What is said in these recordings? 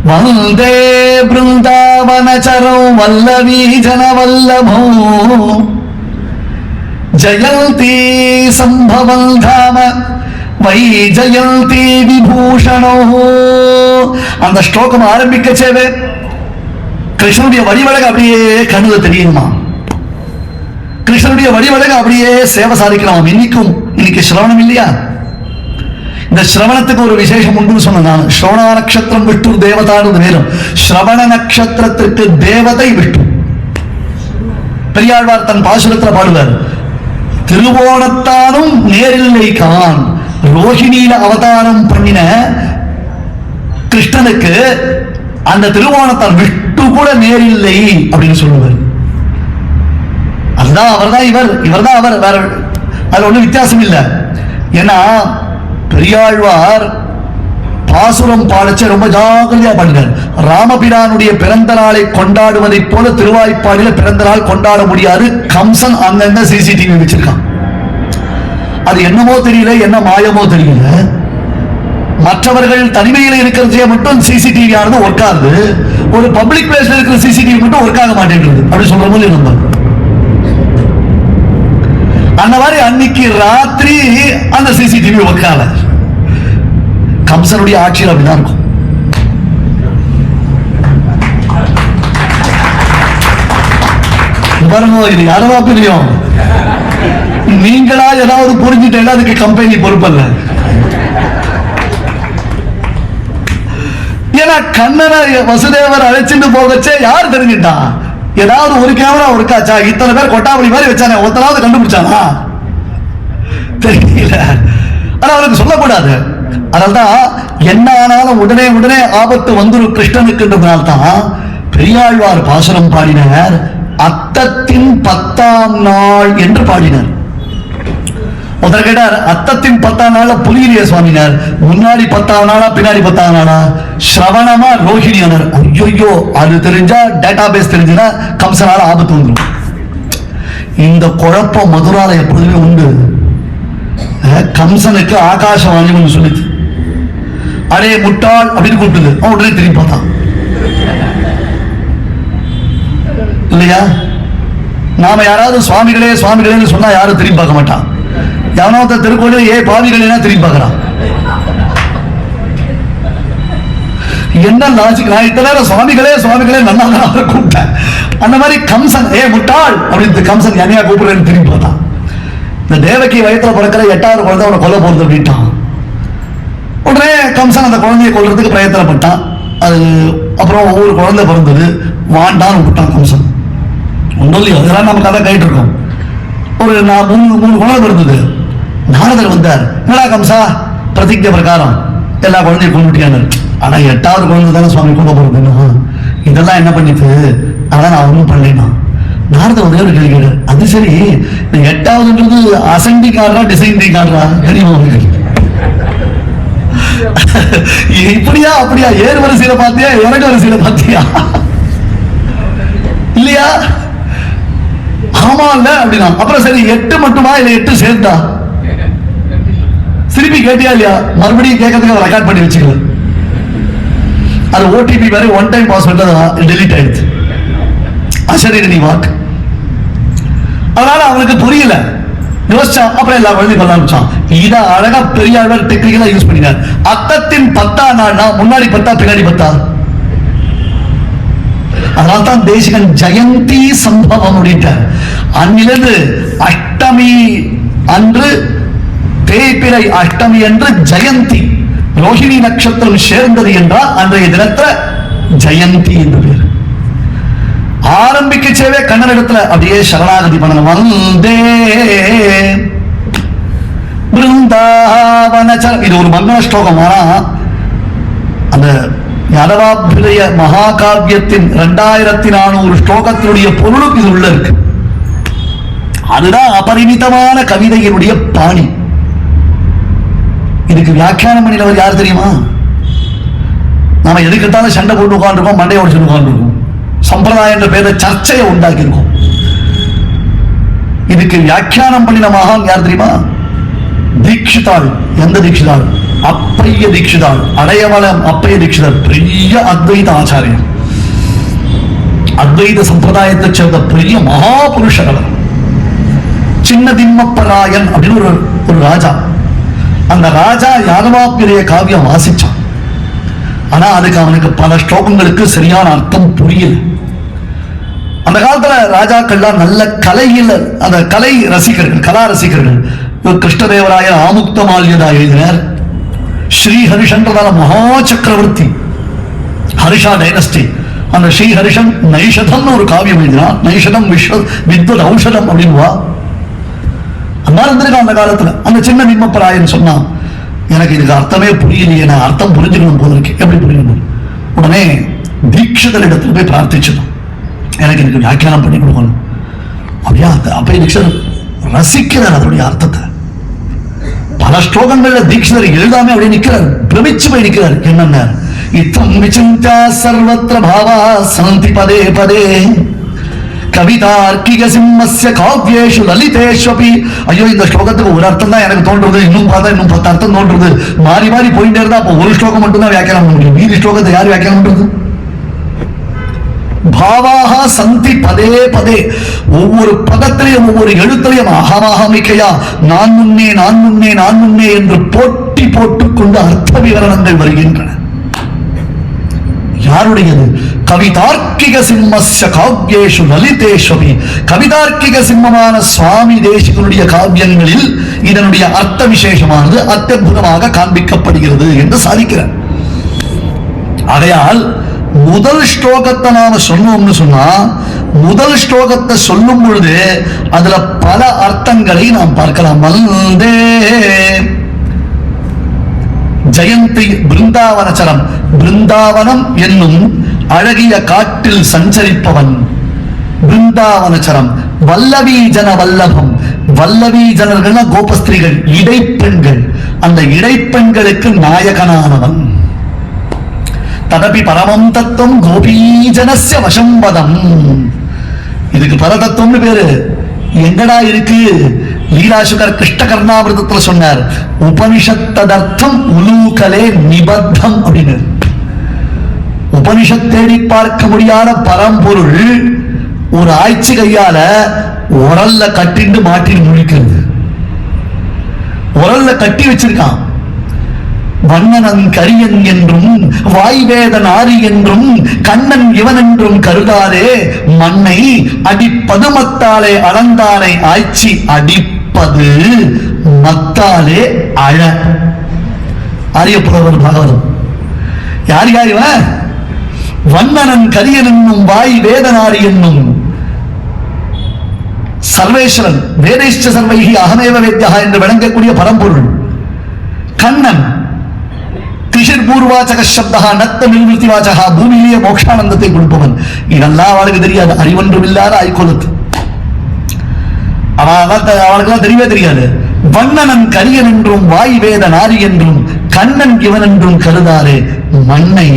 வந்தே பிருந்தாவனச்சரம் வல்லவி ஜனவல்லபோ ஜயந்தி சம்பவம் தாம வை ஜயந்தி விபூஷணோ. அந்த ஸ்லோகம் ஆரம்பிக்கச்சேவே கிருஷ்ணனுடைய வடிவழகு அப்படியே கண்ணுல தெரியுமா, கிருஷ்ணனுடைய வடிவழகு அப்படியே சேவை சாதிக்கலாம். இன்னைக்கு சிரவணம் இல்லையா? இந்த சிரவணத்துக்கு ஒரு விசேஷம் உண்டு சொன்ன நான். ஸ்ரவண நட்சத்திரம் விஷ்ணு தேவதானது நேரம். ஸ்ரவண நட்சத்திரத்திற்கு தேவதை விஷ்ணு. பெரியாழ்வார் தன் பாசுரத்தில் பாடுவார், திருவோணத்தானும் நேரில்லை கான் ரோஹிணியில அவதாரம் பண்ணின கிருஷ்ணனுக்கு அந்த திருவோணத்தான் விஷ்ணு கூட நேரில்லை அப்படின்னு சொல்லுவார். அதுதான் அவர்தான் இவர்தான் அவர், வேற அதுல ஒன்றும் வித்தியாசம் இல்லை. ஏன்னா பெரியாழ்வார் பாசுரம் பாடச்ச ரொம்ப ஜாகிரதையா பாடினார். ராமபிரானுடைய பிறந்த நாளை கொண்டாடுவதை போல திருவாய்ப்பாடியில பிறந்த நாள் கொண்டாட முடியாது. கம்சன் அங்கங்க சிசிடிவி வச்சிருக்கான். அது என்னமோ தெரியல, என்ன மாயமோ தெரியல. மற்றவர்கள் தனிமையில் இருக்கிறதே மட்டும் சிசிடிவி ஆனது ஒர்க் ஆகுது, ஒரு பப்ளிக் பிளேஸ்ல இருக்கிற சிசிடிவி மட்டும் ஒர்க் ஆக மாட்டேங்குது. அப்படி சொல்ற போது நம்ம அந்த மாதிரி அன்னைக்கு ராத்திரி அந்த சிசிடிவி ஒர்க் ஆகல. கம்சனுடைய ஆட்சியில் அப்படிதான் இருக்கும். பாருங்க, இது யாரவா தெரியும்? நீங்களா ஏதாவது புரிஞ்சுட்டா அதுக்கு கம்பெனி பொறுப்பல்ல. ஏன்னா கண்ணனை வசுதேவர் அழைச்சிட்டு போகச்சே யார் தெரிஞ்சுட்டான்? ஏதாவது ஒரு கேமரா ஒர்க்காச்சா? இத்தனை பேர் கொட்டாபடி மாதிரி வச்சானே, ஒருத்தனாவது கண்டுபிடிச்சானா? தெரியல. ஆனா அவனுக்கு சொல்லக்கூடாது. அதனால்தான் என்ன ஆனாலும் உடனே ஆபத்து வந்துடும் கிருஷ்ணனுக்குன்றதுனால்தான் பெரியாழ்வார் பாசுரம் பாடினார். அத்தத்தின் 10ஆம் நாள் என்று பாடினார். முதல் கேட்டார், அத்தத்தின் 10ஆம் நாள் புலியிலே சுவாமினார். முன்னாடி 10ஆம் நாளா பின்னாடி 10ஆம் நாளா? ஸ்ரவணமா ரோஹிணியானர். ஐயோ, அது தெரிஞ்சா டேட்டா பேஸ் தெரிஞ்சுன்னா கம்சனால ஆபத்து வந்துடும். இந்த குழப்பம் மதுரால எப்பொழுதுமே உண்டு. கம்சனுக்கு ஆகாசவாணி ஒன்று சொல்லிச்சு, அடே முட்டாள் அப்படின்னு கூப்பிட்டுது. அவன் உடனே திரும்பி பார்த்தான். இல்லையா? நாம யாராவது சுவாமிகளே சுவாமிகளேன்னு சொன்னா யாரும் திரும்பி பார்க்க மாட்டான். எவனோ திருக்கோயில் ஏ பாவிகளேனா திரும்பி பார்க்கறான். என்ன லாஜிக்? நான் இத்தனை நேரம் சுவாமிகளே சுவாமிகளே நல்லா கூப்பிட்டேன். அந்த மாதிரி கம்சன் ஏ முட்டாள் அப்படின்னு கம்சன் என்னையா கூப்பிடுறேன்னு திரும்பி பார்த்தான். இந்த தேவகி வயத்துல பிறக்கிற 8வது குழந்தை அவனை கொல்ல போறது அப்படின்ட்டான். உடனே கம்சன் அந்த குழந்தையை கொல்றதுக்கு பிரயத்தனப்பட்டான். அது அப்புறம் ஒவ்வொரு குழந்தை பிறந்தது, வாண்டான்னு விட்டான் கம்சன். ஒன்றும் இல்லையோ, அதெல்லாம் நம்ம கதை கேட்டு இருக்கோம். ஒரு 3 குழந்தை பிறந்தது. நாரதர் வந்தார். என்னடா கம்சா, பிரதிஜை பிரகாரம் எல்லா குழந்தையும் கொண்டுட்டியான்னு. ஆனா 8வது குழந்தை தானே சுவாமி கொண்டு போறது. இதெல்லாம் என்ன பண்ணிட்டு அதான் நான் ஒன்றும் பண்ணேன்னா. நாரதர் ஒரே ஒரு கேள்வி கேட்டார். அது சரி, 8வதுன்றது அசெண்டிங் ஆடுறா டிசைண்டிங் ஆடுறா தெரியுமா உங்களுக்கு? இப்படியா அப்படியா? ஏறு வரிசையில பாத்தியா இறங்க வரிசையில பாத்தியா? இல்லையா? ஆமா இல்ல அப்படின்னா அப்புறம் சரி 8 மட்டுமா இல்ல 8 சேர்த்தா? திருப்பி கேட்டியா இல்லையா? மறுபடியும் கேட்கறதுக்கு ரெக்கார்ட் பண்ணி வச்சுக்கல. அது ஓடிபி வேற ஒன் டைம் பாஸ்வேர்ட் டெலீட் ஆயிடுச்சு. அசரீரி நீ வாக்கு. அதனால அவனுக்கு புரியல, யோசிச்சான். அப்புறம் எல்லா குழந்தையும் கொள்ள ஆரம்பிச்சான். இதை அழகா பெரியாழ்வார் டெக்னிக்கலா யூஸ் பண்ணினார். அத்தத்தின் 10ஆம் நாள்னா முன்னாடி 10 பின்னாடி 10. அதனால்தான் தேசிகன் ஜெயந்தி சம்பவம் அப்படின்ட்டார். அன்னிலிருந்து அஷ்டமி அன்று, தேய்பிறை அஷ்டமி என்று ஜெயந்தி ரோஹிணி நட்சத்திரம் சேர்ந்தது என்றால் அன்றைய தினத்துல ஜெயந்தி என்று பேர். ஆரம்பிக்கச்சேவே கண்ணனிடத்துல அப்படியே சரணாகதி பண்ணணும். வந்தே பிருந்தாவனச்சரம். இது ஒரு மங்கள ஸ்லோகம். ஆனா அந்த யாதவாபிரிய மகாகாவியத்தின் 2400 ஸ்லோகத்தினுடைய பொருளும் இது உள்ள இருக்கு. அதுதான் அபரிமிதமான கவிதையினுடைய பாணி. இதுக்கு வியாக்கியானம் பண்ணினவர் யார் தெரியுமா? நாம எதுக்கிட்டாலும் சண்டை போட்டு உட்காந்துருக்கோம், மண்டையை உடைச்சு உட்காந்துருக்கோம், சம்பிரதாயம் என்ற பேரை சர்ச்சையை உண்டாக்கி இருக்கோம். இதுக்கு வியாக்கியானம் பண்ணின மகான் யார் தெரியுமா? தீட்சிதாள். எந்த தீட்சிதாள்? அப்ப அப்பைய தீட்சிதாள், அடையவளம் அப்பைய தீட்சிதர் பெரிய அத்வைத ஆச்சாரியர், அத்வைத சம்பிரதாயத்தை சேர்ந்த பெரிய மகாபுருஷர் அவர். சின்ன திம்மப்பராயன் அப்படின்னு ஒரு ராஜா. அந்த ராஜா யாதவாபிரிய காவியம் வாசிச்சான். ஆனா அதுக்கு அவனுக்கு பல ஸ்லோகங்களுக்கு சரியான அர்த்தம் புரியல. அந்த காலத்துல ராஜாக்கள்லாம் நல்ல கலையில், அந்த கலை ரசிகர்கள், கலா ரசிகர்கள். கிருஷ்ணதேவராயர் ஆமுக்த மால்யதா எழுதினார். ஸ்ரீஹரிஷன்றதால மகா சக்கரவர்த்தி, ஹரிஷா டைனஸ்டி. அந்த ஸ்ரீஹரிஷன் நைஷதம் ஒரு காவியம் எழுதினான். நைஷதம் வித்வத் ஔஷதம் அப்படின்வா. அந்த இருந்திருக்கான் அந்த காலத்துல. அந்த சின்ன நிம்மப்பராயன் சொன்னான், எனக்கு இதுக்கு அர்த்தமே புரியலையே, நான் அர்த்தம் புரிஞ்சுக்கணும் போல இருக்கு. எப்படி புரியணும்? உடனே தீட்சிதரிடத்துல போய் பிரார்த்திச்சிடும், எனக்கு இதுக்கு வியாக்கியானம் பண்ணி கொடுக்கணும். அப்படியா? அப்ப தீட்சிதர் ரசிக்கிறார் அதனுடைய அர்த்தத்தை. பல ஸ்லோகங்கள்ல தீட்சிதர் எழுதாம அப்படியே நிற்கிறார், பிரமிச்சு போய் நிற்கிறார். என்னென்ன இத்தம் விசிந்தியா சர்வத்ர பாவா சந்தி பதே பதே கவிதார்க்கிக சிம்மஸ்ய காவ்யேஷு லலிதேஷ்வபி. ஐயோ, இந்த ஸ்லோகத்துக்கு ஒரு அர்த்தம் தான் எனக்கு தோன்றது, இன்னும் பார்த்தா இன்னும் 10 அர்த்தம் தோன்றது, மாறி மாறி போயிட்டே இருந்தா அப்போ ஒரு ஸ்லோகம் மட்டும் தான் வியாக்கியானம் பண்ண முடியும். மீதி ஸ்லோகத்தை யார் வியாக்கியானம் பண்றது? பாவாக சந்தி பதே பதே, ஒவ்வொரு பதத்திலையும் ஒவ்வொரு எழுத்திலையும் அகமஹமிக்கையா நான் முன்னே நான் முன்னே நான் முன்னே என்று போட்டி போட்டுக்கொண்டு அர்த்த விவரணங்கள் வருகின்றன. யாருடையது? கவிதார்க்கிக சிம்மஸ்ய காவ்யேஷு லலிதேஷ்வபி. கவிதார்க்கிக சிம்மமான சுவாமி தேசிகனுடைய காவியங்களில் இதனுடைய அர்த்த விசேஷமானது அத்யற்புதமாக காண்பிக்கப்படுகிறது என்று சாதிக்கிறார். ஆகையால் முதல் ஸ்லோகத்தை நாம சொன்னோம்னு சொன்னா, முதல் ஸ்லோகத்தை சொல்லும் பொழுது அதுல பல அர்த்தங்களை நாம் பார்க்கலாம். வந்தே ஜெயந்தி பிருந்தாவனச்சரம், பிருந்தாவனம் என்னும் அழகிய காட்டில் சஞ்சரிப்பவன் பிருந்தாவனச்சரம். வல்லவீஜன வல்லபம், வல்லவீஜனர்கள் கோபஸ்திரீகள், இடைப்பெண்கள். அந்த இடைப்பெண்களுக்கு நாயகனானவன். ததபி பரமம் தத்துவம் கோபீஜனஸ்ய வசம்பதம். இதுக்கு பரதத்துவம்னு பேரு. எங்கடா இருக்கு? லீலாசுகர் கிருஷ்ண கர்ணாமிருதத்துல சொன்னார், உபனிஷத்ததர்த்தம் உலூகலே நிபத்தம் அப்படின்னு. உபனிஷத் தேடி பார்க்க முடியாத பரம்பொருள் ஒரு ஆய்ச்சி கையால உரல்ல கட்டிண்டு மாட்டில் முழிக்கிறது. உரல்ல கட்டி வச்சிருக்கான். வண்ணனன் கரியன் என்றும் வாய்வேதன் ஆரி என்றும் கண்ணன் இவன் என்றும் கருதாரே, மண்ணை அடிப்பது மத்தாலே அளந்தானை ஆய்ச்சி அடிப்பது மத்தாலே அழ. ஆரியப்புலவர் பாகவதம். யார் யார் இவன்? வண்ணனன் கரியன் என்னும் வாய் வேதனாரி என்னும் சர்வேஸ்வரன், வேதேஷ்ட சர்வைகி அகமேவ வேத்யா என்று விளங்கக்கூடிய பரம்பொருள். கண்ணன் திஷிர்பூர்வாச்சக சப்தா நத்த நிர்வൃத்தி வாச்சகா, பூமியிலேயே மோட்சானந்தத்தை கொடுப்பவன். இதெல்லாம் அவளுக்கு தெரியாது. அறிவொன்றும் இல்லாத ஐக்கோலத்து. அவளுக்கெல்லாம் தெரியவே தெரியாது. வண்ணனன் கரியன் என்றும் வாய் வேத நாரி என்றும் கண்ணன் இவன் என்றும் கருதாரே, மண்ணை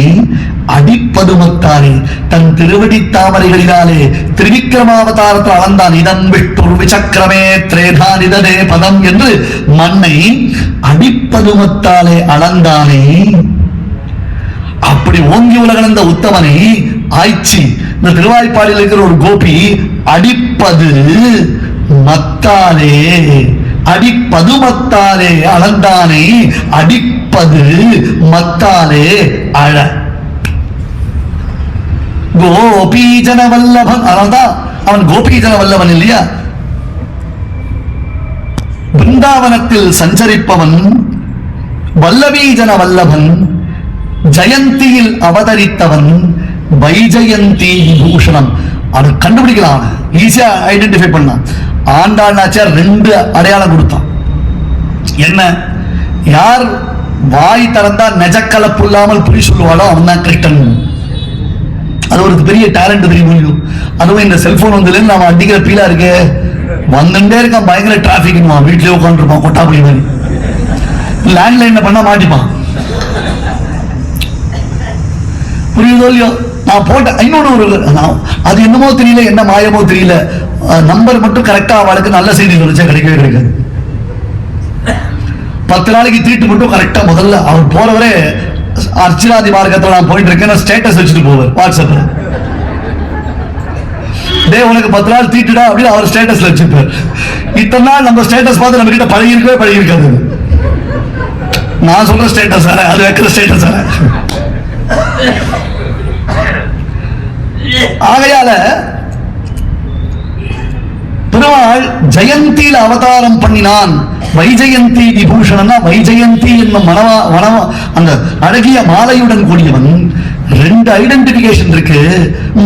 அடிப்பதுமத்தாரே, தன் திருவடி தாமரைகளினாலே திரிவிக்ரமாவதாரத்தில் அளந்தான். இதன் விஷ்ணுர் விசக்கிரமே திரேதா நிதனே பதம் என்று மண்ணை அடிப்பதுமத்தாலே அளந்தானே. அப்படி ஓங்கி உலகளந்த உத்தமனை ஆய்ச்சி, இந்த திருவாய்ப்பாடியில் இருக்கிற ஒரு கோபி அடிப்பது மத்தாலே, அடிப்பது மத்தாலே அளந்தானே, அடிப்பது மத்தாலே அழ. கோபீஜன வல்லபன். அதனால்தான் அவன் கோபீஜன வல்லவன் இல்லையா? பிருந்தாவனத்தில் சஞ்சரிப்பவன், வல்லவீஜன வல்லபன், ஜெயந்தியில் அவதரித்தவன், வைஜயந்தி பூஷணம். அது கண்டுபிடிக்கலாம், ஈஸியா ஐடென்டிஃபை பண்ணலாம். ஆண்டாள் நாச்சியார் 2 அடையாளம் கொடுத்தான். என்ன? யார் வாய் திறந்தா நெஜக்கலப்பு இல்லாமல் புரி சொல்லுவாளோ அவன் தான் கிருஷ்ணன். அது ஒரு பெரிய டேலண்ட் தெரியும். அதுவும் இந்த செல்போன் வந்ததுல நாம அடிக்கிற பீலா இருக்கு, வந்துட்டே இருக்கான், பயங்கர டிராபிக். வீட்லயே உட்காந்துருப்பான் கொட்டாப்படி மாதிரி, லேண்ட்லைன்ல பண்ண மாட்டிப்பான். புரியுதோ இல்லையோ? நான் போட்ட இன்னொன்று அது என்னமோ தெரியல, என்ன மாயமோ தெரியல, நம்பர் மட்டும் கரெக்டா அவளுக்கு நல்ல செய்தி சொல்லிச்சா கிடைக்கவே கிடைக்காது. 10 நாளைக்கு தீட்டு மட்டும் கரெக்டா முதல்ல அவர் போறவரே அர்ச்சனாதி மார்க்கத்தில் நான் போயிட்டு இருக்கேன் ஸ்டேட்டஸ் வச்சுட்டு போவார் வாட்ஸ்அப்ல. டே உனக்கு 10 நாள் தீட்டுடா அப்படின்னு அவர் ஸ்டேட்டஸ்ல வச்சிருப்பார். இத்தனை நாள் நம்ம ஸ்டேட்டஸ் பார்த்து நம்ம கிட்ட பழகி இருக்காது. நான் சொல்ற ஸ்டேட்டஸ் அது வைக்கிற ஸ்டேட்டஸ். ஆகையால பெருமாள் ஜெயந்தியில அவதாரம் பண்ணினான். வைஜெயந்தி விபூஷணன்னா வைஜெயந்தி என்னும் அந்த அழகிய மாலையுடன் கூடியவன். 2 ஐடென்டிபிகேஷன் இருக்கு.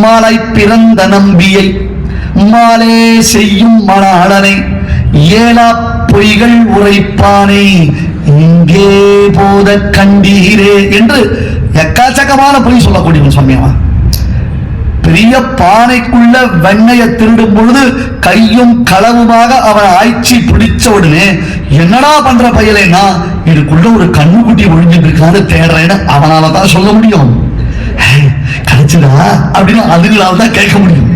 மாலை பிறந்த நம்பியை மாலே செய்யும் மணாளனை ஏலா பொய்கள் உரைப்பானை இங்கே போத கண்டீரே என்று எக்காச்சக்கமான பொய் சொல்லக்கூடியவன் சுவாமியவா. பெரிய பானைக்குள்ள வெண்ணையை திருடும் பொழுது கையும் களவுமாக அவன் ஆய்ச்சி பிடிச்ச உடனே என்னடா பண்ற பையலேன்னா இதுக்குள்ள ஒரு கண்ணுக்குட்டி ஒழிஞ்சிட்டு இருக்கான்னு தேடுறேன்னு அவனாலதான் சொல்ல முடியும். கிடைச்சதா அப்படின்னு அதுகளால் தான் கேட்க முடியும்.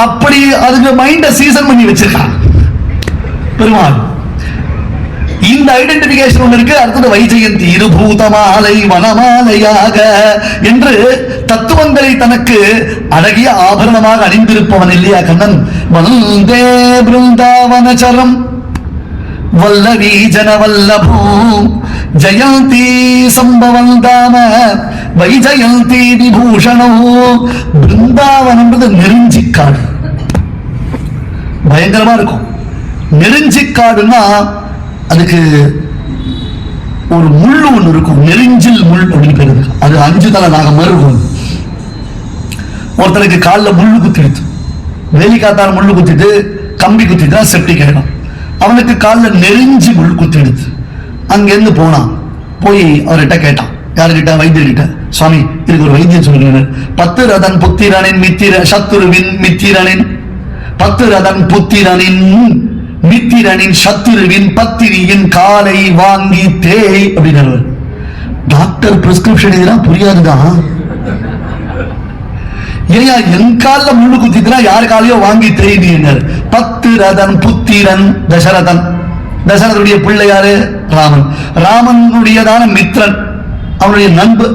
அப்படி அதுக்கு மைண்ட சீசன் பண்ணி வச்சிருக்கான் பெருமாள். இந்த ஐடென்டிபிகேஷன் ஒன்று இருக்கு. அடுத்தது வைஜெயந்தி இருபூத மாலை வனமாலையாக என்று தத்துவங்களை தனக்கு அழகிய ஆபரணமாக அணிந்திருப்பவன் இல்லையா கண்ணன். வந்தே பிருந்தாவனச்சரம் வல்லவி ஜனவல்லபூ ஜெயந்தி சம்பவம் தாம வைஜெயந்தி விபூஷணோ. பிருந்தாவனம்ன்றது நெருஞ்சிக்காடு, பயங்கரமா இருக்கும். நெருஞ்சிக்காடுன்னா அதுக்கு ஒரு முள்ளு ஒன்று இருக்கும், நெருஞ்சில் முள் அப்படின்னு பேரு. அது 5 தலை நாகம் மாதிரி இருக்கும். ஒருத்தருக்கு காலில் முள்ளு குத்திடுது, வேலி காத்தான முள்ளு குத்திட்டு கம்பி குத்திட்டு செப்டிக் ஆயிடும். அவனுக்கு காலில் நெருஞ்சி முள் குத்திடுது. அங்கேருந்து போனான், போய் அவர்கிட்ட கேட்டான். யாருக்கிட்ட? வைத்தியர்கிட்ட. சுவாமி இதுக்கு ஒரு வைத்தியம் சொல்லுங்க. 10 ரதன் புத்திரனின் சத்துருவின் மித்திரனின் 10 ரதன் புத்திரனின் மித்திரனின் சத்துருவின் பத்திரியின் காலை வாங்கி தேய் அப்படின்னு. டாக்டர் பிரிஸ்கிரிப்ஷன் இதெல்லாம் புரியாதுதான். ஏயா என் கால முள்ளு குத்தினா யாரு காலையோ வாங்கி தேய்னு. 10 ரதன் புத்திரன் தசரதன். தசரதனுடைய பிள்ளை யாரு? ராமன். ராமனுடையதான மித்ரன், அவனுடைய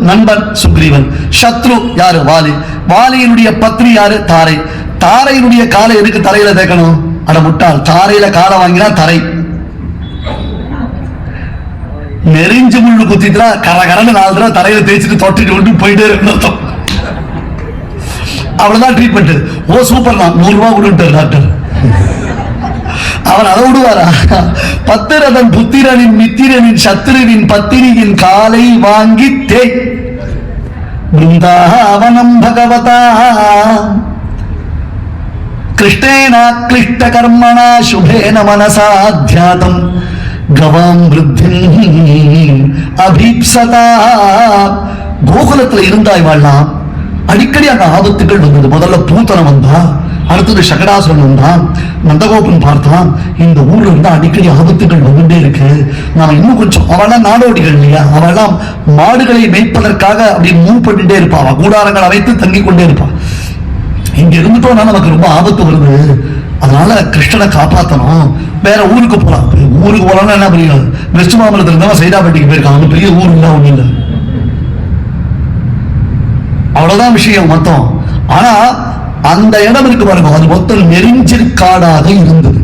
நண்பன் சுக்ரீவன். சத்ரு யாரு? வாலி. வாலியினுடைய பத்னி யாரு? தாரை. தாரையினுடைய காலை எதுக்கு தரையில தேக்கணும்? அட முட்டாள், தாரையில காலை வாங்கினா தரை. நெறிஞ்சு முள்ளு குத்திட்டா கரகரன்னு 4 தடவை தரையில தேய்ச்சிட்டு தொட்டிட்டு விட்டு போயிட்டே இருக்கணும். அவ்வளவுதான் ட்ரீட்மெண்ட். ஓ சூப்பர் தான், 100 ரூபாய் கொடுத்தார் டாக்டர். அவர் அதை விடுவாரா? 10 ரதன் புத்திரனின் மித்திரனின் சத்துருவின் பத்திரியின் காலை வாங்கி தேய். பிருந்தாவனம் பகவதா கிருஷ்ணேன கிருஷ்ட கர்மணா சுபேன மனசாத்யாதம் கவாம் விருத்திம் அபீப்சதா. கோகுலத்துல இருந்தாய் வாழலாம். அடிக்கடி அந்த ஆபத்துகள் வந்தது. முதல்ல பூத்தனம் வந்தா, அடுத்தது சகடாசுரன் வந்தான், நந்தகோபன் பார்த்தான். இந்த ஊர்ல இருந்தா அடிக்கடி ஆபத்துகள் வந்துட்டே இருக்கு. நாம இன்னும் கொஞ்சம், அவெல்லாம் நாடோடிகள் இல்லையா, அவெல்லாம் மாடுகளை மேய்ப்பதற்காக அப்படி மூவ் பண்ணிட்டே இருப்பா. கூடாரங்கள் அமைத்து தங்கி கொண்டே இருப்பா. இங்க இருந்துட்டோம்னா நமக்கு ரொம்ப ஆபத்து வருது. அதனால கிருஷ்ணனை காப்பாற்றணும். வேற ஊருக்கு போலாம். ஊருக்கு போலாம்னா என்ன புரியாது. வெஸ்ட் மாம்பலத்துல இருந்தாலும் சைதாப்பேட்டைக்கு போயிருக்காங்க. பெரிய ஊர் இல்லை, ஒண்ணு இல்லை, அவ்வளவுதான் விஷயம் மொத்தம். ஆனா அந்த இடம் இருக்கு பாருங்க, அது மொத்தம் நெருஞ்சிற்காடாக இருந்தது.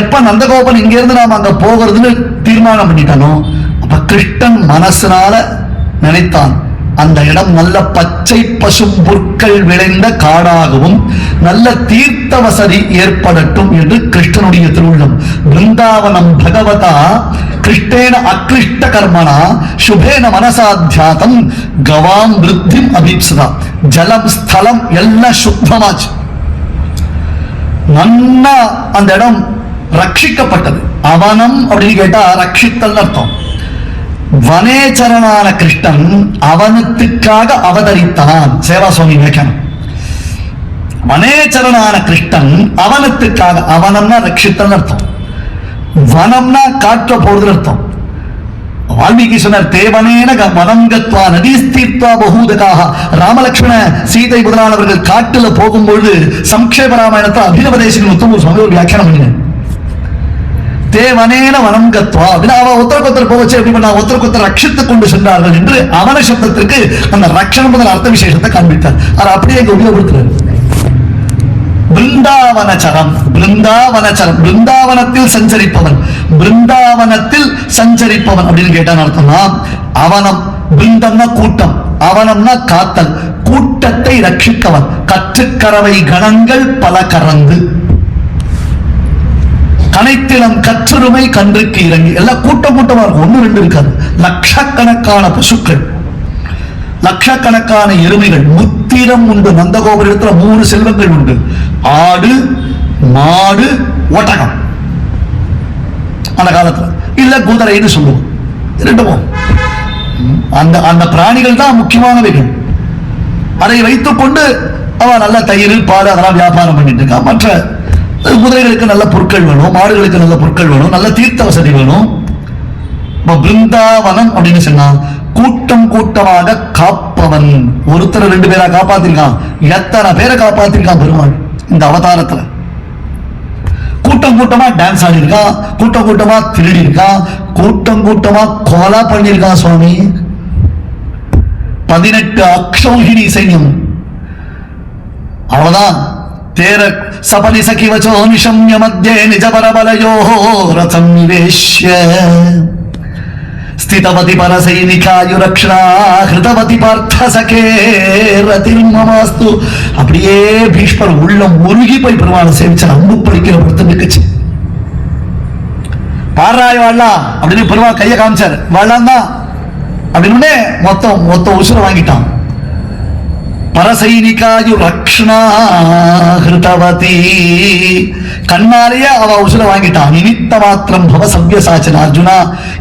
எப்ப நந்தகோபன் இங்க இருந்து நாம அங்க போகிறதுன்னு தீர்மானம் பண்ணிட்டானோ, அப்ப கிருஷ்ணன் மனசுனால நினைத்தான் அந்த இடம் நல்ல பச்சை பசும் புற்கள் விளைந்த காடாகவும் நல்ல தீர்த்த வசதி ஏற்படட்டும் என்று கிருஷ்ணனுடைய திருவுள்ளம். பிருந்தாவனம் பகவதா கிருஷ்ணேன அக்லிஷ்ட கர்மணா சுபேன மனசாத்யாதம் கவாம் விருத்திம் அபீப்சதா. ஜலம் ஸ்தலம் எல்லாம் சுத்தமாச்சு. நன்னா அந்த இடம் ரட்சிக்கப்பட்டது. அவனம் அப்படின்னு கேட்டா ரட்சித்தல் அர்த்தம். வனேச்சரனான கிருஷ்ணன் அவனுக்காக அவதரித்தான். சேவா சுவாமி விளக்கணும். வனேச்சரனான கிருஷ்ணன் அவனத்துக்காக, அவனம்னா ரட்சித்தல் அர்த்தம், வனம்னா காற்ற போடுதல் அர்த்தம். வால்மீகி சொன்னார், தேவனேன மதங்கத்வா நதீஸ்தீர்த்வா பகூதகாக. ராமலட்சுமண சீதை முதலானவர்கள் காட்டுல போகும்பொழுது சம்க்ஷேப ராமாயணத்தை அபிநவதேசின் முத்தமூர் சுவாமி ஒரு வியாக்கியானம் பண்ணினார். தேவனேன வனம் கத்வா அப்படின்னு அவ ஒருத்தருக்கு போச்சு எப்படி பண்ணா ஒருத்தருக்கு ரட்சித்துக் கொண்டு சென்றார்கள் என்று அவன சப்தத்திற்கு அந்த ரட்சணம் முதல் அர்த்த விசேஷத்தை காண்பித்தார். அதை அப்படியே இங்க உபயோகப்படுத்துறாரு. பிருந்தாவனச்சரம், பிருந்தாவனச்சரம், பிருந்தாவனத்தில் சஞ்சரிப்பவன், பிருந்தாவனத்தில் சஞ்சரிப்பவன் அப்படின்னு கேட்டான் அர்த்தம்னா அவனம், பிருந்தம்னா கூட்டம், அவனம்னா காத்தல், கூட்டத்தை ரட்சிக்கவன், கற்றுக்கறவை கணங்கள் பல கறந்து, கனைத்திலம் கற்றுரிமை கன்றுக்கு இறங்கி, எல்லாம் கூட்டம் கூட்டமா இருக்கும், ஒன்னு ரெண்டு இருக்காது. லட்சக்கணக்கான பசுக்கள், லட்சக்கணக்கான எருமைகள், முத்திரம் உண்டு. நந்தகோபுரத்துல 3 செல்வங்கள் உண்டு, ஆடு, மாடு, ஒட்டகம். அந்த காலத்துல இல்ல குதிரைன்னு சொல்லுவோம், ரெண்டுமோ அந்த அந்த பிராணிகள் தான் முக்கியமானவைகள். அதை வைத்துக் கொண்டு அவன் நல்ல தயிர் பால் அதெல்லாம் வியாபாரம் பண்ணிட்டு இருக்கான். மற்ற குதிரைகளுக்கு நல்ல பொருட்கள் வேணும், மாடுகளுக்கு நல்ல பொருட்கள் வேணும், நல்ல தீர்த்த வசதி வேணும். பிருந்தாவனம் அப்படின்னு சொன்னா கூட்டம் கூட்டமாக காப்பவன். ஒருத்தர் 2 பேரா காப்பாத்திருக்கான், எத்தனை பேரை காப்பாத்திருக்கான் பெருமாள் இந்த அவதாரத்துல. கூட்டம் கூட்டமா டான்ஸ் ஆடி இருக்கான், கூட்டம் கூட்டமா திருடி இருக்கான், கூட்டம் கூட்டமா கொலை பண்ணிருக்கான் சுவாமி. 18 அக்ஷௌஹிணி சைன்யம். அவ்வளவுதான். தேர சபலி சகி வச்சோ நிஷம்ய மத்தியே நிஜ பரபலயோ ரதம் நிவேஷ்ய ஸ்திதவதி பரசைனிகாயுரக்ஷணா ஹிருதவதி பார்த்த சகே ரதிர்மமாஸ்து. அப்படியே பீஷ்மர் உள்ளம் உருகி போய் பெருமாளை சேவிச்சார். அம்பு படிக்கிற பொறுத்து நிற்கச்சு. பாராய் வாழா அப்படின்னு பெருமாள் கையை காமிச்சார். வாழான் தான் அப்படின்னு மொத்தம் உசுர வாங்கிட்டான். பரசைனிகாயு ரக்ஷணா ஹிருதவதி, கண்ணாலேயே அவ உசுர வாங்கிட்டான். நிமித்த மாத்திரம் பவ சவ்யசாச்சன. அர்ஜுனா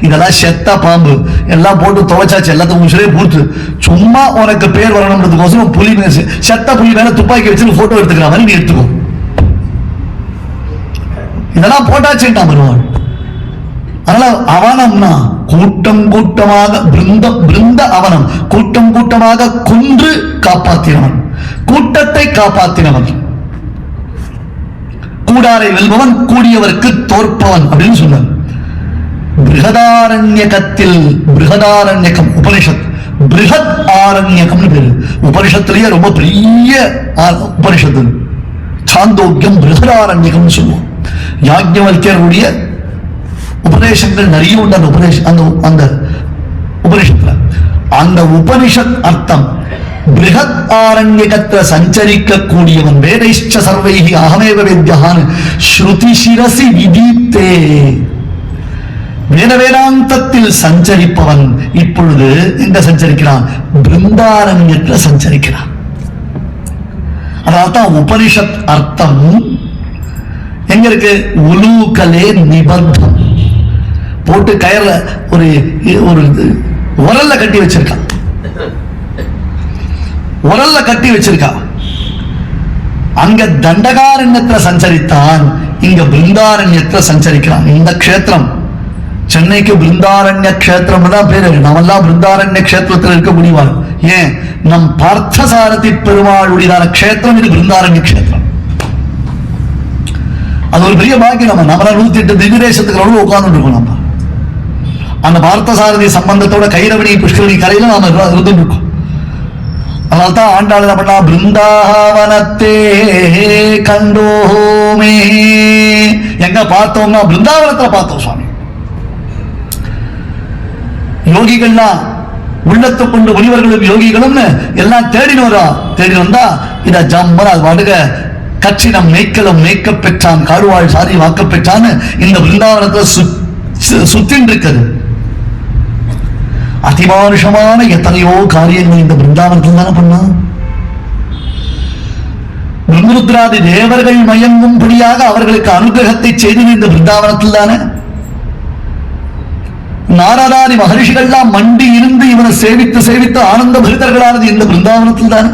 இதெல்லாம் செத்த பாம்பு, எல்லாம் போட்டு துவைச்சாச்சு, எல்லாத்துக்கும் உசுரே பூத்து. சும்மா உனக்கு பேர் வரணும்ன்றதுக்கோசரம் புலி செத்த புலி மேல துப்பாக்கி வச்சு போட்டோ எடுத்துக்கிற மாதிரி நீ எடுத்துக்கோ. இதெல்லாம் போட்டாச்சுட்டான் பெருமாள். அதனால அவனம்னா கூட்டம் கூட்டமாக, பிருந்த அவனம் கூட்டம் கூட்டமாக கொன்று காப்பாற்றினவன், கூட்டத்தை காப்பாற்றினவன். கூடாரை வெல்பவன், கூடியவருக்கு தோற்பவன் அப்படின்னு சொன்னார். பிருகதாரண்யகத்தில், பிருகதாரண்யகம் உபனிஷத், பிருகத் ஆரண்யகம்னு பேரு. உபனிஷத்திலேயே ரொம்ப பெரிய உபனிஷத்து. சாந்தோக்கியம் பிருகதாரண்யகம் சொல்லுவோம். யாக்ஞவல்கியருடைய உபதேசங்கள் நிறைய உண்டு அந்த உபனிஷத்துல. அந்த உபனிஷத் அர்த்தம் பிருகத் ஆரண்யகத்துல சஞ்சரிக்க கூடியவன். வேதைஷ்ச சர்வைஹி அகமேவ வேத்யஹான் ஸ்ருதி சிரசி விதித்தே. வேத வேதாந்தத்தில் சஞ்சரிப்பவன் இப்பொழுது எங்க சஞ்சரிக்கிறான்? பிருந்தாரண்யத்துல சஞ்சரிக்கிறான். அதான் உபனிஷத் அர்த்தம் எங்க இருக்கு? உலூகலே நிபந்தம் போட்டு கயர்ல ஒரு உரல்ல கட்டி வச்சிருக்கான், உரல்ல கட்டி வச்சிருக்கான். அங்க தண்டகாரண்யத்துல சஞ்சரித்தான், இங்க பிருந்தாரண்யத்துல சஞ்சரிக்கிறான். இந்த க்ஷேத்திரம் சென்னைக்கு பிருந்தாரண்ய க்ஷேத்திரம் தான் பேரு. நம்மெல்லாம் பிருந்தாரண்ய க்ஷேத்திரத்தில் இருக்க முடிவாள். ஏன்? நம் பார்த்தசாரதி பெருமாளுடையதான க்ஷேத்திரம் இது பிருந்தாரண்ய க்ஷேத்திரம். அது ஒரு பெரிய பாக்கியம். நம்மளால 108 திவ்யதேசத்துக்கு உட்கார்ந்து இருக்கோம். நம்ம அந்த பார்த்தசாரதி சம்பந்தத்தோட கைரவணி புஷ்கரணி கரையில நாம இருந்துருக்கோம். அதனால்தான் ஆண்டாள் என்ன பண்ணா? பிருந்தாவனத்தே கண்டோமே. எங்க பார்த்தோம்னா பிருந்தாவனத்துல பார்த்தோம் சுவாமி. யோகிகள்லாம் உள்ளத்தை கொண்டு முனிவர்களும் யோகிகளும் எல்லாம் தேடினு வந்தா இத ஜம்மன் அது வாடுக கட்சினம் மேய்க்கலும் மேய்க்க பெற்றான், காடுவாழ் சாரி வாக்க பெற்றான்னு இந்த பிருந்தாவனத்தை சுத்தின் இருக்குது. அதிமானுஷமான எத்தனையோ காரியங்கள் இந்த பிருந்தாவனத்தில் தானே பண்ணா. பிரம்மருத்ராதி தேவர்கள் மயங்கும்படியாக அவர்களுக்கு அனுகிரகத்தை செய்து இந்த பிருந்தாவனத்தில் தானே. நாரதாதி மகர்ஷிகள்லாம் மண்டி இருந்து இவனை சேவித்து சேவித்து ஆனந்த பரிதர்களானது இந்த பிருந்தாவனத்தில் தானே.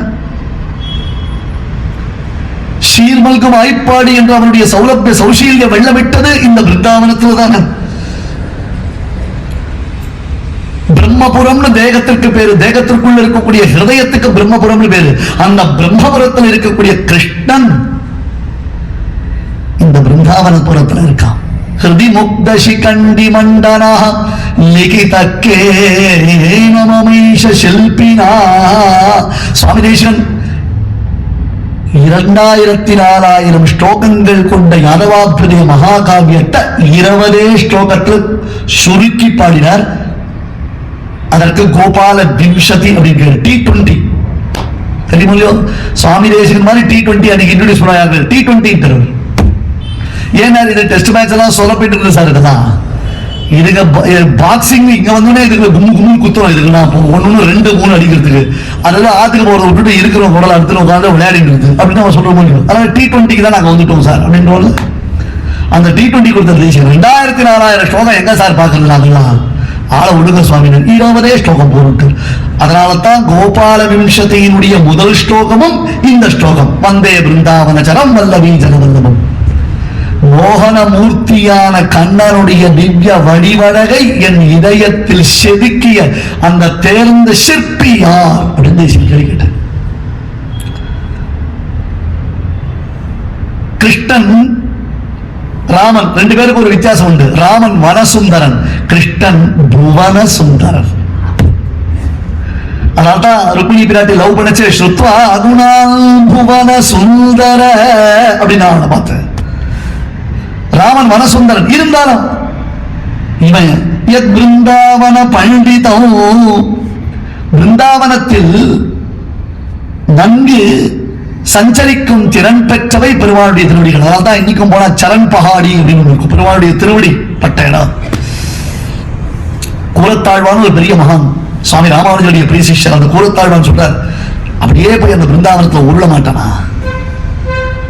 ஷீர்மல்கு வாய்ப்பாடு என்று அவருடைய சௌலபிய சௌஷீல்ய வெள்ளமிட்டது இந்த பிருந்தாவனத்தில் தானே. பிரம்மபுரம்னு தேகத்திற்கு பேரு, தேகத்திற்குள்ள இருக்கக்கூடிய ஹிருதயத்துக்கு பிரம்மபுரம்னு பேரு. அந்த பிரம்மபுரத்தில் இருக்கக்கூடிய கிருஷ்ணன் இந்த பிருந்தாவனபுரத்தில் இருக்கான். ஹிருதி முக்த சிகண்டி மண்டனா லிகிதக்கே நமமீஷ சில்பினா. சுவாமி தேசிகன் 2400 ஸ்லோகங்கள் கொண்ட யாதவாபிரிய மகாகாவியத்தை 20 ஸ்லோகத்தில் சுருக்கி பாடினார். அதற்கு கோபால விம்சதி அப்படிங்கிற T20 தெரியுமோ? சுவாமி தேசிகன் மாதிரி T20 அன்னைக்கு இன்ட்ரோடியூஸ் பண்ணாங்க. T20 தருவார். ஏன்னா இது டெஸ்ட் மேட்ச் எல்லாம் சொல்லப்பட்டு இருக்கு சார். இதெல்லாம் இதுக்கு பாக்ஸிங் இங்க வந்தோடனே இதுக்கு கும்மு கும்மு குத்துறோம். இதுக்கு நான் 1 2 3 அடிக்கிறதுக்கு அதெல்லாம் ஆத்துக்கு போறத விட்டுட்டு இருக்கிற குடல அடுத்து உட்காந்து விளையாடிட்டு இருக்கு அப்படின்னு நம்ம சொல்ல முடியும். அதனால T20க்கு தான் நாங்க வந்துட்டோம் சார் அப்படின்ற அந்த T20 கொடுத்த தேசியம் 2400 ஸ்லோகம் எங்க சார் பாக்குறது? அதெல்லாம் ஆள விடுங்க சுவாமி 20 ஸ்லோகம் போட்டு. அதனால தான் கோபால விம்சதியினுடைய முதல் ஸ்லோகமும் இந்த ஸ்லோகம் வந்தே பிருந்தாவன சரம் வல்லவி ஜனவல்லபம். மோகன மூர்த்தியான கண்ணனுடைய திவ்ய வடிவழகை என் இதயத்தில் செதுக்கிய அந்த தேர்ந்த சிற்பி யார் அப்படின்னு கேட்ட. கிருஷ்ணன் ராமன் 2 பேருக்கு ஒரு வித்தியாசம் உண்டு. ராமன் வனசுந்தரன், கிருஷ்ணன் புவன சுந்தரன். அதனால்தான் ருக்மிணி பிராட்டி லவ் பண்ணச்சே ஸ்ருத்வா அதுனால் புவன சுந்தர அப்படின்னு நான் பார்த்தேன். ராமன் வனசுந்தரன் இருந்தாலும் இவன் யத் பிருந்தாவன பண்டிதம், பிருந்தாவனத்தில் நன்கு சஞ்சரிக்கும் திறன் பெற்றவை பெருமாளுடைய திருவடிகள். அதனால தான் இன்னைக்கும் போனா சரண் பகாடி அப்படின்னு இருக்கும். பெருமாளுடைய திருவடி பட்ட இடம். கூலத்தாழ்வான் ஒரு பெரிய மகான், சுவாமி ராமானுஜருடைய பிரிய சிஷ்யர். அந்த கூலத்தாழ்வான் சொல்றார், அப்படியே போய் அந்த பிருந்தாவனத்துல உருள மாட்டானா?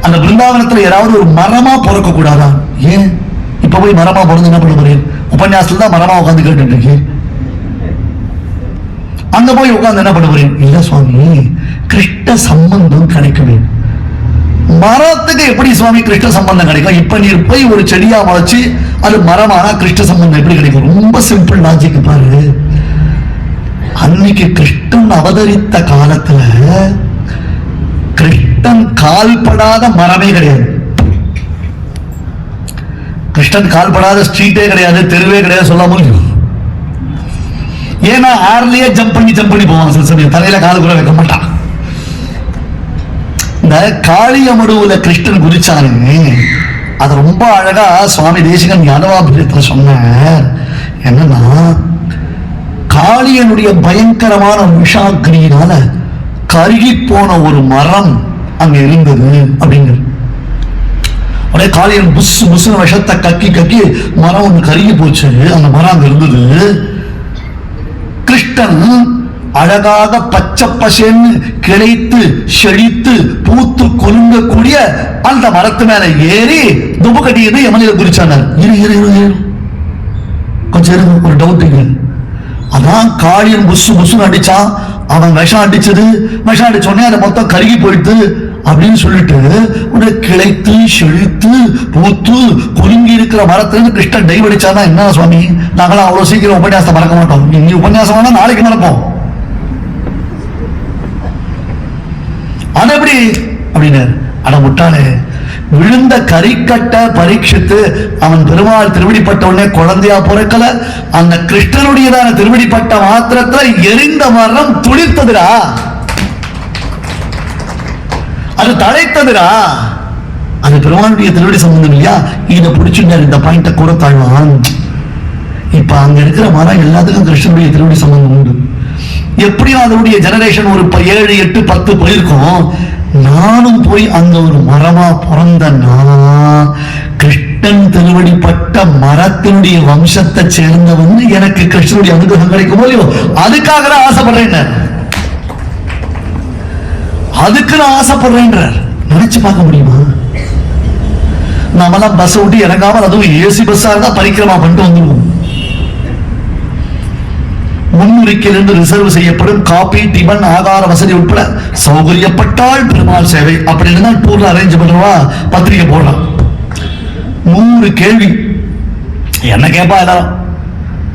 அந்த பிருந்தாவனத்துல யாராவது ஒரு மரமா பிறக்க கூடாதா? ஏன் இப்ப போய் மரமா பிறந்து என்ன பண்ண போறீங்க? உபன்யாசத்துல தான் மரமா உட்காந்து கேட்டு இருக்கீங்க. அங்க போய் உட்கார்ந்து என்ன பண்ண போறீங்க? இல்ல சுவாமி, கிருஷ்ண சம்பந்தம் கிடைக்கவே. மரத்துக்கு எப்படி சுவாமி கிருஷ்ண சம்பந்தம் கிடைக்கும்? இப்ப நீ போய் ஒரு செடியா வளர்ச்சி அது மரமானா கிருஷ்ண சம்பந்தம் எப்படி கிடைக்கும்? ரொம்ப சிம்பிள் லாஜிக் பாரு. அன்னைக்கு கிருஷ்ணன் அவதரித்த காலத்துல கிருஷ்ணன் கால்படாத மரமே கிடையாது. கிருஷ்ணன் கால்படாத ஸ்ட்ரீட்டே கிடையாது, தெருவே கிடையாது சொல்ல முடியும். ஏன்னா ஆர்லயே ஜம்ப் பண்ணி போவான். சில சமயம் தலையில கால கூட வைக்க மாட்டான். இந்த காளியமடுவுல கிருஷ்ணன் குதிச்சானே, அது ரொம்ப அழகா சுவாமி தேசிகன் யாதவாபிரியத்துல சொன்னார். என்னன்னா, காளியனுடைய பயங்கரமான விஷாக்னியினால கருகி போன ஒரு மரம் அங்க இருந்தது அப்படிங்கிறது. அப்படியே காளியன் புசு புசுன்னு விஷத்தை கக்கி மரம் ஒன்று கருகி போச்சு. அந்த மரம் அங்க இருந்தது. கிருஷ்ணன் அழகாக பச்சை பசேன்னு கிளைத்து செழித்து பூத்து கொலுங்கக்கூடிய அந்த மரத்து மேல ஏறி துப்பு கட்டியது யமனில குறிச்சானார். இரு கொஞ்சம் இருக்கு, ஒரு டவுட். அதான் காளியன் புசு புசுன்னு அடிச்சான். அவன் விஷம் அடிச்சது, விஷம் அடிச்ச உடனே அதை மொத்தம் கருகி போயிட்டு அப்படின்னு சொல்லிட்டு உடனே கிளைத்து செழித்து பூத்து குலுங்கி இருக்கிற மரத்துல கிருஷ்ணன் டைவ் அடிச்சானா என்ன சுவாமி? நாங்களாம் அவ்வளவு சீக்கிரம் உபன்யாசத்தை மறக்க மாட்டோம். நீ உபன்யாசம் வேணா நாளைக்கு மறப்போம். அது எப்படி அப்படின்னு அட முட்டாளே, விழுந்த கரிக்கட்ட பரீட்சித்து அவன் பெருமாள் திருவடிப்பட்ட உடனே குழந்தையா பிறக்கல. அந்த கிருஷ்ணனுடையதான திருவடிப்பட்ட மாத்திரத்துல எரிந்த மரம் துளிர்த்ததுடா, அது தழைத்ததுடா. அது பெருமாளுடைய திருவடி சம்பந்தம் இல்லையா? இதை பிடிச்சுட்டார் இந்த பாயிண்ட கூட தாழ்வான். இப்ப அங்க இருக்கிற மரம் எல்லாத்துக்கும் கிருஷ்ணனுடைய திருவடி சம்பந்தம் உண்டு. எப்படியும் அதனுடைய ஜெனரேஷன் ஒரு 7 8 10 போயிருக்கும். நானும் போய் அங்க ஒரு மரமா பிறந்தன்னா கிருஷ்ணன் திருவடிப்பட்ட மரத்தினுடைய வம்சத்தை சேர்ந்தவன் எனக்கு கிருஷ்ணனுடைய அனுகிரகம் கிடைக்கும் போது அதுக்காக தான் ஆசைப்படுறேன். அதுக்கு நான் ஆசைப்படுறேன். நினைச்சு பார்க்க முடியுமா? நாமெல்லாம் பஸ் விட்டு இறங்காமல், அதுவும் ஏசி பஸ்ஸா இருந்தா பரிக்கிரமா பண்ணிட்டு வந்துடுவோம். முன்னுரிக்கையிலிருந்து ரிசர்வ் செய்யப்படும் காபி டிபன் ஆகார வசதி உட்பட சௌகரியப்பட்டால் பெருமாள் சேவை அப்படின்னு தான் டூர்ல அரேஞ்ச் பண்றவா பத்திரிகை போடலாம். 100 கேள்வி என்ன கேட்பா எல்லாரும்.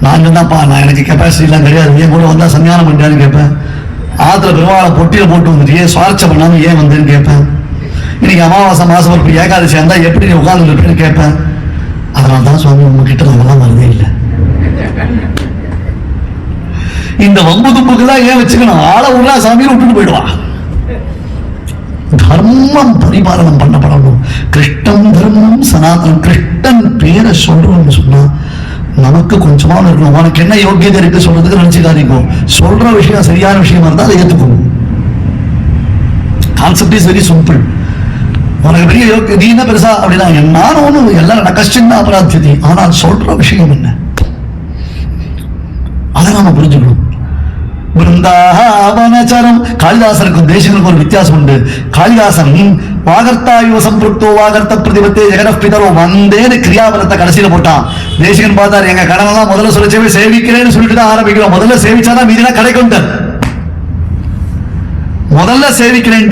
நான் சொன்னாப்பா, நான் எனக்கு கெப்பாசிட்டி எல்லாம் கிடையாது, ஏன் கூட வந்தா சன்னியானம் பண்றான்னு கேட்பேன். ஆத்துல பெருமாளை பொட்டியில போட்டு வந்துட்டு ஏன் சுவார்ச்சை பண்ணாம ஏன் வந்தேன்னு கேட்பேன். இன்னைக்கு அமாவாசை மாசம் ஒரு ஏகாதசி இருந்தா எப்படி நீ உட்கார்ந்து இருப்பேன்னு கேட்பேன். அதனால தான் சுவாமி உங்ககிட்ட நாங்கெல்லாம் வரதே இல்லை. இந்த வம்பு தும்புக்கெல்லாம் ஏன் வச்சுக்கணும்? ஆள விடுறா சாமியை விட்டுட்டு போயிடுவான். தர்மம் பரிபாலனம் பண்ணப்படணும். கிருஷ்ணன் தர்மம் சனாதனம். கிருஷ்ணன் பேரை சொல்றோம்னு சொன்னா நமக்கு கொஞ்சமாக இருக்கணும். உனக்கு என்ன யோகியதை இருக்கு சொல்றதுக்கு நினைச்சுக்காதீங்க. சொல்ற விஷயம் சரியான விஷயமா இருந்தா அதை ஏத்துக்கணும். Concept is very simple. உனக்கு பெரிய நீ என்ன பெருசா அப்படின்னா நானும் ஒண்ணு எல்லாரும் கஷ்டம் தான் அபராத்தியதி. ஆனால் சொல்ற விஷயம் என்ன அதை நாம புரிஞ்சுக்கணும். பிருந்தாவனச்சரம் காளிதாசனுக்கும் தேசிகனுக்கும் ஒரு வித்தியாசம் உண்டு. காளிதாசன் வாகர்த்தாயுவ சம்பிருப்தோ வாகர்த்த பிரதிபத்தே ஜெகட பிதரோ வந்தேன்னு கிரியாபலத்தை கடைசியில போட்டான். தேசிகன் பார்த்தாரு, எங்க கடனெல்லாம் முதல்ல சொல்லிச்சவே சேவிக்கிறேன்னு சொல்லிட்டு தான் ஆரம்பிக்கிறோம். முதல்ல சேவிச்சாதான் மீதினா கிடைக்கும். முதல்ல சேவிக்கிறேன்.